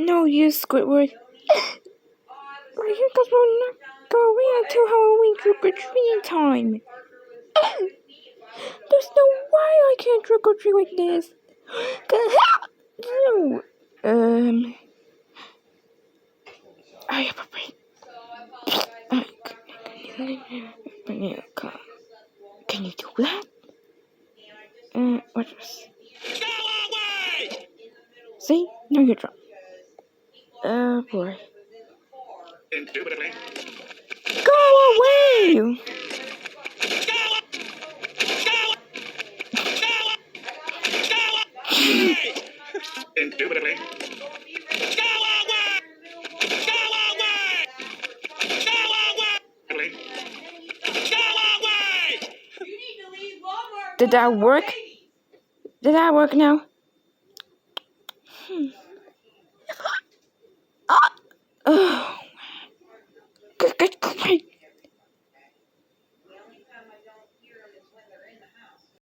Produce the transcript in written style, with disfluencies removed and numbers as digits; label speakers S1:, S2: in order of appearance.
S1: No use, Squidward. My hiccups will not go away until Halloween trick-or-treating time. There's no way I can't trick-or-treat like this. No. I have a break. Can you do that? What's this? Go away! See? No, you're drunk. Oh boy.
S2: Indubitably.
S1: Go away!
S2: Indubitably. Go away! Go away! Go away! Go away!
S1: Did that work? Did that work now? Ugh.